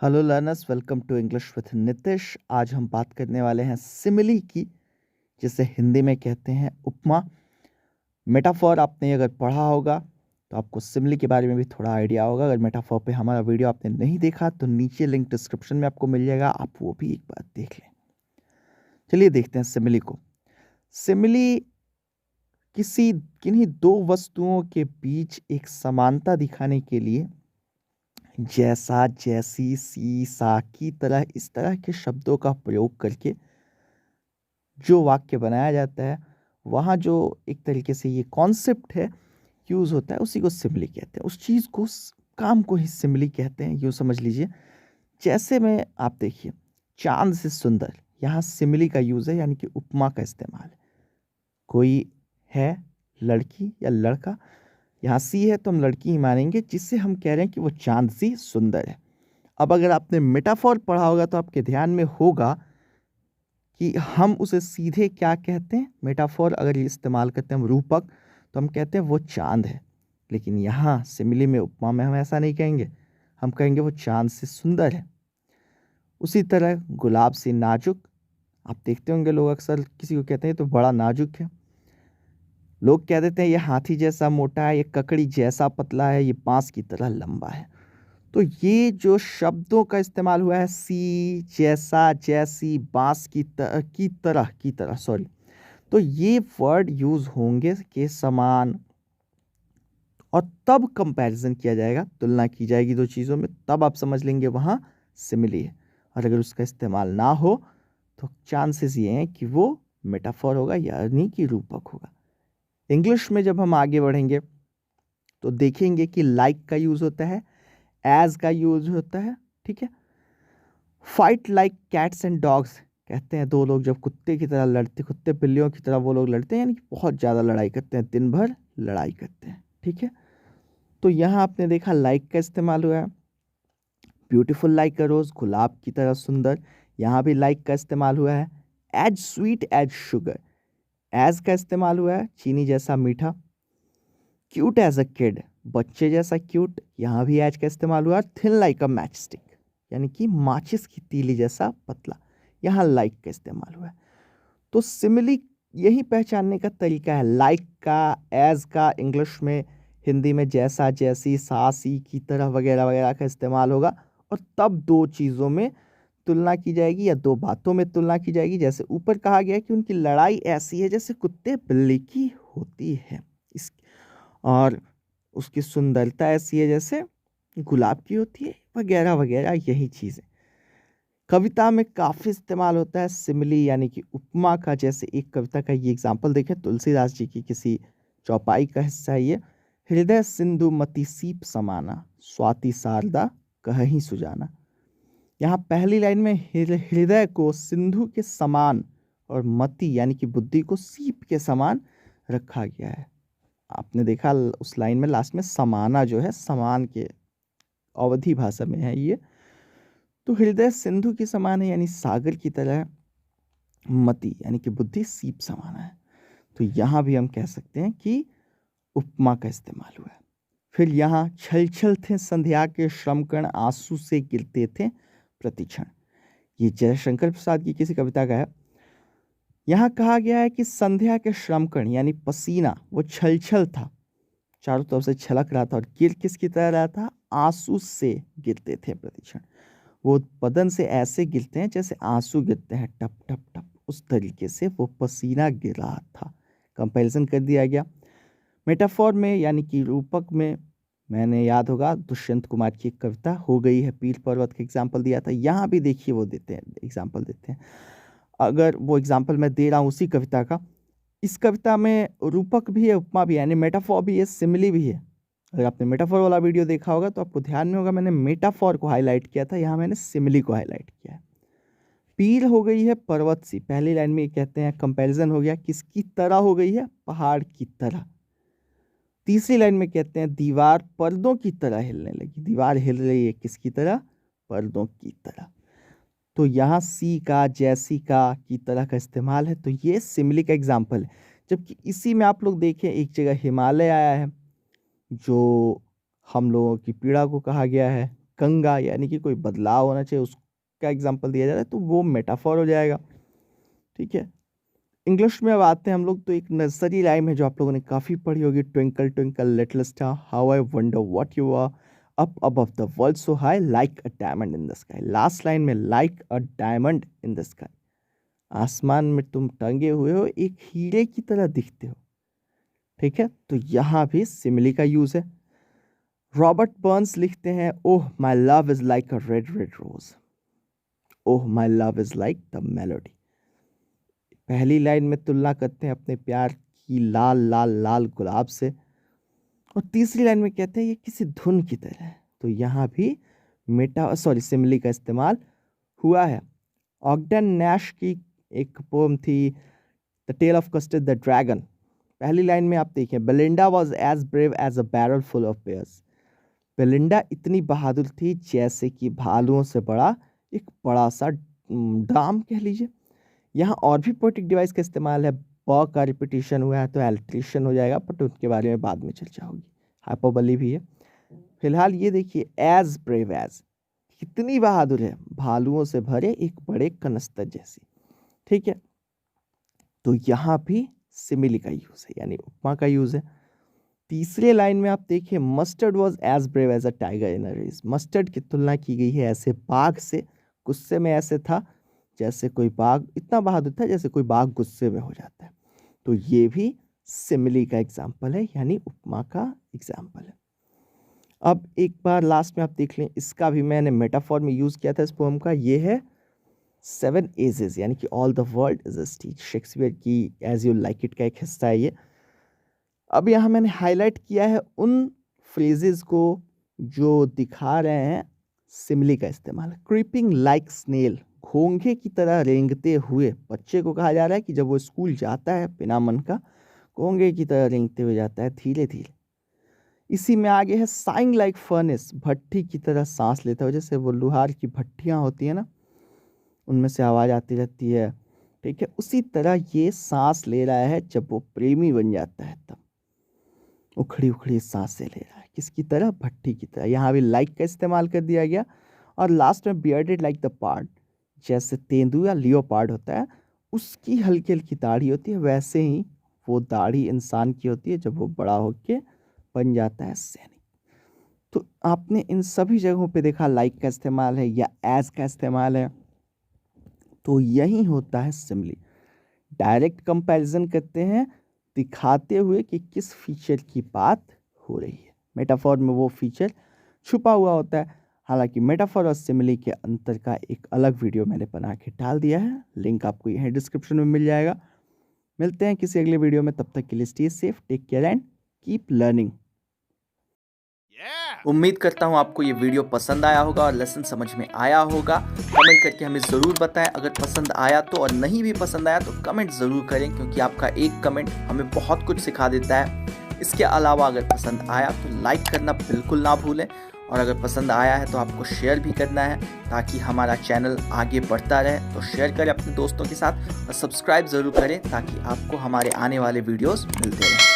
Hello learners, welcome to English with Nitish. आज हम बात करने वाले हैं सिमिली की, जिसे हिंदी में कहते हैं उपमा। मेटाफॉर आपने अगर पढ़ा होगा तो आपको सिमिली के बारे में भी थोड़ा आइडिया होगा। अगर मेटाफॉर पे हमारा वीडियो आपने नहीं देखा तो नीचे लिंक डिस्क्रिप्शन में आपको मिल जाएगा, आप वो भी एक बार देख लें। चलिए देखते हैं सिमिली को। सिमिली किसी किन्हीं दो वस्तुओं के बीच एक समानता दिखाने के लिए जैसा, जैसी, सी, सा की तरह इस तरह के शब्दों का प्रयोग करके जो वाक्य बनाया जाता है, वहाँ जो एक तरीके से ये कॉन्सेप्ट है यूज़ होता है, उसी को सिमिली कहते हैं। उस चीज़ को, काम को ही सिमिली कहते हैं, यूँ समझ लीजिए। जैसे में आप देखिए, चाँद से सुंदर, यहाँ सिमिली का यूज़ है, यानी कि उपमा का इस्तेमाल है। कोई है लड़की या लड़का, यहाँ सी है तो हम लड़की ही मानेंगे, जिससे हम कह रहे हैं कि वो चाँद सी सुंदर है। अब अगर आपने मेटाफॉर पढ़ा होगा तो आपके ध्यान में होगा कि हम उसे सीधे क्या कहते हैं। मेटाफॉर अगर इस्तेमाल करते हैं हम, रूपक, तो हम कहते हैं वो चाँद है। लेकिन यहाँ सिमिली में, उपमा में हम ऐसा नहीं कहेंगे, हम कहेंगे वो चाँद से सुंदर है। उसी तरह गुलाब से नाजुक, आप देखते होंगे लोग अक्सर किसी को कहते हैं तो बड़ा नाजुक है। लोग कह देते हैं ये हाथी जैसा मोटा है, ये ककड़ी जैसा पतला है, ये बांस की तरह लंबा है। तो ये जो शब्दों का इस्तेमाल हुआ है, सी, जैसा, जैसी, बांस की तरह सॉरी, तो ये वर्ड यूज होंगे के समान, और तब कंपैरिजन किया जाएगा, तुलना की जाएगी दो चीज़ों में, तब आप समझ लेंगे वहाँ सिमिली है। और अगर उसका इस्तेमाल ना हो तो चांसेस ये हैं कि वो मेटाफॉर होगा, यानी कि रूपक होगा। इंग्लिश में जब हम आगे बढ़ेंगे तो देखेंगे कि लाइक का यूज़ होता है, एज का यूज होता है, ठीक है। Fight like cats and dogs, कहते हैं दो लोग जब कुत्ते की तरह लड़ते, कुत्ते बिल्लियों की तरह वो लोग लड़ते हैं, यानी कि बहुत ज़्यादा लड़ाई करते हैं, दिन भर लड़ाई करते हैं, ठीक है। तो यहाँ आपने देखा लाइक का इस्तेमाल हुआ है। ब्यूटीफुल लाइक अ रोज, गुलाब की तरह सुंदर, यहाँ भी लाइक का इस्तेमाल हुआ है। As sweet as sugar, as का इस्तेमाल हुआ है, चीनी जैसा मीठा। क्यूट एज अ किड, बच्चे जैसा क्यूट, यहाँ भी एज का इस्तेमाल हुआ है। Thin like a match stick, यानी कि माचिस की तीली जैसा पतला, यहाँ लाइक का इस्तेमाल हुआ है। तो सिमिली यही पहचानने का तरीका है, लाइक का, एज का इंग्लिश में, हिंदी में जैसा, जैसी, सा, सी की तरह वगैरह वगैरह का इस्तेमाल होगा, और तब दो चीज़ों में तुलना की जाएगी या दो बातों में तुलना की जाएगी। जैसे ऊपर कहा गया कि उनकी लड़ाई ऐसी है जैसे कुत्ते बिल्ली की होती है, इस और उसकी सुंदरता ऐसी है जैसे गुलाब की होती है, वगैरह वगैरह, यही चीज़ें कविता में काफ़ी इस्तेमाल होता है सिमिली, यानी कि उपमा का। जैसे एक कविता का ये एग्जाम्पल देखें, तुलसीदास जी की किसी चौपाई का हिस्सा है ये। हृदय सिंधु मति सीप समाना, स्वाति शारदा कहीं सुजाना। यहाँ पहली लाइन में हृदय को सिंधु के समान और मति यानी कि बुद्धि को सीप के समान रखा गया है। आपने देखा उस लाइन में लास्ट में समाना जो है, समान के अवधि भाषा में है ये। तो हृदय सिंधु के समान है, यानी सागर की तरह है। मति यानी कि बुद्धि सीप समान है। तो यहाँ भी हम कह सकते हैं कि उपमा का इस्तेमाल हुआ है। फिर यहाँ छल छल थे संध्या के श्रमकण, आंसू से गिरते थे प्रतिक्षण, ये जयशंकर प्रसाद की किसी कविता का है। यहाँ कहा गया है कि संध्या के श्रमकण यानी पसीना वो छल छल था, चारों तरफ से छलक रहा था, और गिर किसकी तरह रहा था, आंसू से गिरते थे प्रतिक्षण। वो बदन से ऐसे गिरते हैं जैसे आंसू गिरते हैं, टप टप टप, उस तरीके से वो पसीना गिर रहा था। कंपैरिजन कर दिया गया। मेटाफॉर में यानी कि रूपक में, मैंने याद होगा दुष्यंत कुमार की एक कविता हो गई है पीर पर्वत का एग्जाम्पल दिया था, यहाँ भी देखिए वो देते हैं एग्जाम्पल देते हैं। अगर वो एग्जाम्पल मैं दे रहा हूँ उसी कविता का, इस कविता में रूपक भी है, उपमा भी है, यानी मेटाफॉर भी है, सिमिली भी है। अगर आपने मेटाफॉर वाला वीडियो देखा होगा तो आपको ध्यान में होगा मैंने मेटाफॉर को हाईलाइट किया था, यहाँ मैंने सिमिली को हाईलाइट किया है। पीर हो गई है पर्वत सी, पहली लाइन में ये कहते हैं कंपैरिजन हो गया, किसकी तरह हो गई है, पहाड़ की तरह। तीसरी लाइन में कहते हैं दीवार पर्दों की तरह हिलने लगी, दीवार हिल रही है किसकी तरह, पर्दों की तरह। तो यहाँ सी का, जैसी का, की तरह का इस्तेमाल है, तो ये सिमिली का एग्जाम्पल है। जबकि इसी में आप लोग देखें एक जगह हिमालय आया है, जो हम लोगों की पीड़ा को कहा गया है, गंगा, यानी कि कोई बदलाव होना चाहिए, उसका एग्जाम्पल दिया जा रहा है, तो वो मेटाफॉर हो जाएगा। ठीक है, इंग्लिश में अब आते हैं हम लोग। तो एक नर्सरी राइम है जो आप लोगों ने काफ़ी पढ़ी होगी, twinkle twinkle little star how I wonder what you are up above the world so high like a diamond in the sky. Last line में like a diamond in the sky, आसमान में तुम टंगे हुए हो, एक हीरे की तरह दिखते हो। ठीक है, तो यहाँ भी सिमिली का यूज है। रॉबर्ट बर्न्स लिखते हैं, oh my love is like a red red rose, oh my love is like the melody. पहली लाइन में तुलना करते हैं अपने प्यार की लाल लाल लाल गुलाब से, और तीसरी लाइन में कहते हैं ये किसी धुन की तरह है। तो यहाँ भी सिमिली का इस्तेमाल हुआ है। ऑगडेन नैश की एक पोम थी the tale of Custard the dragon. पहली लाइन में आप देखिए, Belinda was as brave as a barrel full of bears. Belinda इतनी बहादुर थी जैसे कि भालुओं से बड़ा एक बड़ा सा ड्राम कह लीजिए। यहाँ और भी पोएटिक डिवाइस का इस्तेमाल है। ब का रिपीटिशन हुआ है तो एल्ट्रेशन हो जाएगा, बट उनके बारे में बाद में चर्चा होगी। हाइपरबोली भी है। फिलहाल ये देखिए, एज ब्रेव एज, कितनी बहादुर है, भालुओं से भरे एक बड़े कनस्तर जैसी। ठीक है, तो यहाँ भी सिमिली का यूज है, यानी उपमा का यूज है। तीसरे लाइन में आप देखिए, Mustard was as brave as a tiger in a race. Mustard की तुलना की गई है ऐसे बाघ से, गुस्से में ऐसे था जैसे कोई बाघ, इतना बहादुर था जैसे कोई बाघ गुस्से में हो जाता है। तो ये भी सिमिली का एग्जाम्पल है, यानी उपमा का एग्जाम्पल है। अब एक बार लास्ट में आप देख लें, इसका भी मैंने मेटाफॉर में यूज किया था इस पोएम का। ये है 7 एजेस, यानी कि all the world is a stage. Shakespeare की एज यू लाइक इट का एक हिस्सा है ये। अब यहाँ मैंने हाईलाइट किया है उन फ्रेजेस को जो दिखा रहे हैं सिमिली का इस्तेमाल। क्रीपिंग लाइक स्नेल, घोंघे की तरह रेंगते हुए। बच्चे को कहा जा रहा है कि जब वो स्कूल जाता है बिना मन का, घोंघे की तरह रेंगते हुए जाता है धीरे धीरे। इसी में आगे है साइंग लाइक फर्नेस, भट्टी की तरह सांस लेता है। जैसे वो लोहार की भट्टियाँ होती है ना, उनमें से आवाज़ आती रहती है। ठीक है, उसी तरह ये सांस ले रहा है जब वो प्रेमी बन जाता है, तब उखड़ी उखड़ी सांसें ले रहा है, किसकी तरह, भट्टी की तरह। यहाँ भी लाइक का इस्तेमाल कर दिया गया। और लास्ट में बियर्डेड लाइक द पार्ड, जैसे तेंदु या लियोपार्ड होता है, उसकी हल्की हल्की दाढ़ी होती है, वैसे ही वो दाढ़ी इंसान की होती है जब वो बड़ा होके बन जाता है सैनिक। तो आपने इन सभी जगहों पे देखा लाइक का इस्तेमाल है या एज का इस्तेमाल है, तो यही होता है सिमिली। डायरेक्ट कंपैरिजन करते हैं, दिखाते हुए कि किस फीचर की बात हो रही है। मेटाफॉर में वो फीचर छुपा हुआ होता है। हालांकि मेटाफॉर और सिमिली के अंतर का एक अलग वीडियो मैंने बना के डाल दिया है, लिंक आपको यहीं डिस्क्रिप्शन में मिल जाएगा। मिलते हैं किसी अगले वीडियो में, तब तक के लिए stay safe, take care and keep learning. उम्मीद करता हूँ आपको ये वीडियो पसंद आया होगा और लेसन समझ में आया होगा। कमेंट करके हमें ज़रूर बताएं अगर पसंद आया तो, और नहीं भी पसंद आया तो कमेंट ज़रूर करें, क्योंकि आपका एक कमेंट हमें बहुत कुछ सिखा देता है। इसके अलावा अगर पसंद आया तो लाइक करना बिल्कुल ना भूलें, और अगर पसंद आया है तो आपको शेयर भी करना है ताकि हमारा चैनल आगे बढ़ता रहे। तो शेयर करें अपने दोस्तों के साथ और सब्सक्राइब ज़रूर करें ताकि आपको हमारे आने वाले वीडियोज़ मिलते रहें।